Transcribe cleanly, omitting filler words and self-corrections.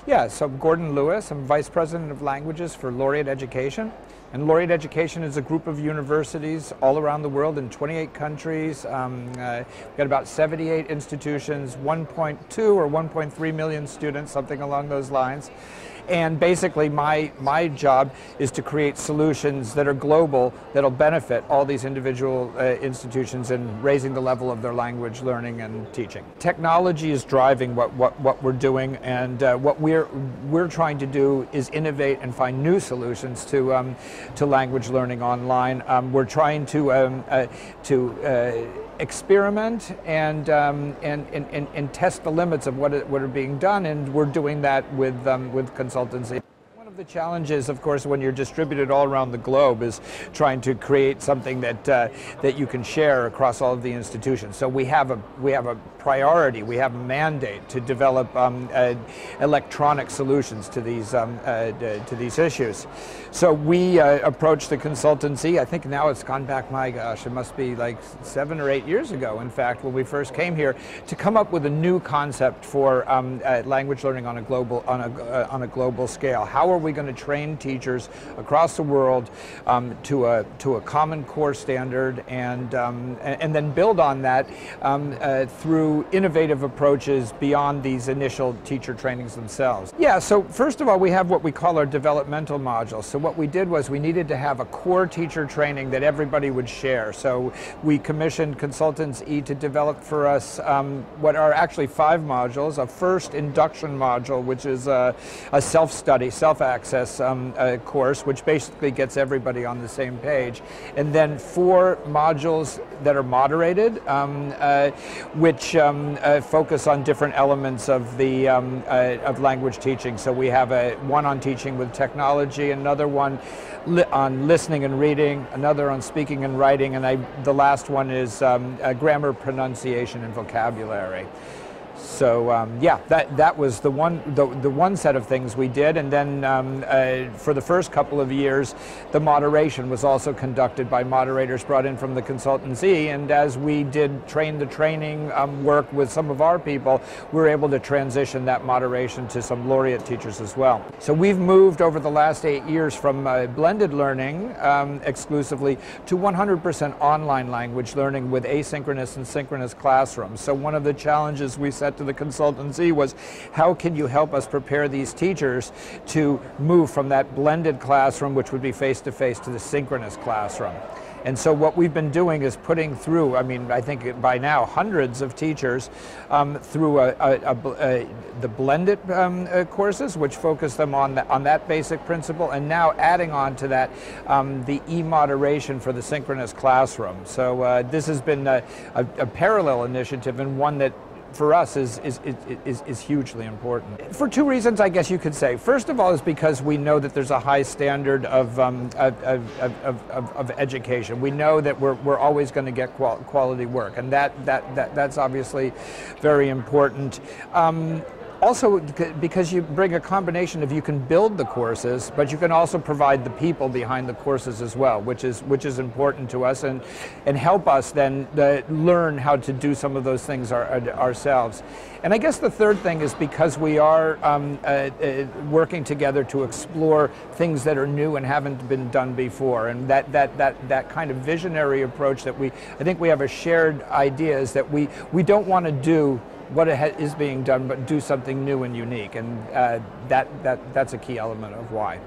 Yeah, so I'm Gordon Lewis. I'm Vice President of Languages for Laureate Education. And Laureate Education is a group of universities all around the world in 28 countries. We've got about 78 institutions, 1.2 or 1.3 million students, something along those lines. And basically my job is to create solutions that are global, that'll benefit all these individual institutions in raising the level of their language learning and teaching. Technology is driving what we're doing, and what we're trying to do is innovate and find new solutions to language learning online. We're trying to experiment and test the limits of what are being done, and we're doing that with Consultancy. One of the challenges, of course, when you're distributed all around the globe is trying to create something that you can share across all of the institutions. So we have a priority, we have a mandate to develop electronic solutions to these issues. So we approached the Consultancy. I think now it's gone back, my gosh, it must be like 7 or 8 years ago, in fact, when we first came here, to come up with a new concept for language learning on a global scale. How are we going to train teachers across the world to a common core standard, and then build on that through innovative approaches beyond these initial teacher trainings themselves? Yeah, so first of all, we have what we call our developmental module. So what we did was we needed to have a core teacher training that everybody would share. So we commissioned Consultancy to develop for us what are actually 5 modules. A first induction module, which is a self-study, self-access course, which basically gets everybody on the same page. And then 4 modules that are moderated, which focus on different elements of the of language teaching. So we have one on teaching with technology, another one on listening and reading, another on speaking and writing, and the last one is grammar, pronunciation, and vocabulary. So yeah, that was the one set of things we did, and then for the first couple of years, the moderation was also conducted by moderators brought in from the Consultancy, and as we did train the training work with some of our people, we were able to transition that moderation to some Laureate teachers as well. So we've moved over the last 8 years from blended learning exclusively to 100% online language learning with asynchronous and synchronous classrooms. So one of the challenges we set to the Consultancy was, how can you help us prepare these teachers to move from that blended classroom, which would be face-to-face, to the synchronous classroom? And so what we've been doing is putting through, I mean, I think by now hundreds of teachers through the blended courses, which focus them on that basic principle, and now adding on to that the e-moderation for the synchronous classroom. So this has been a parallel initiative, and one that for us is hugely important. For 2 reasons, I guess you could say. First of all is because we know that there's a high standard of education. We know that we're always going to get quality work, and that's obviously very important. Also, because you bring a combination of, you can build the courses, but you can also provide the people behind the courses as well, which is important to us, and help us then learn how to do some of those things ourselves. And I guess the third thing is because we are working together to explore things that are new and haven't been done before, and that kind of visionary approach that I think we have a shared idea, is that we don't want to do what is being done, but do something new and unique, and that's a key element of why.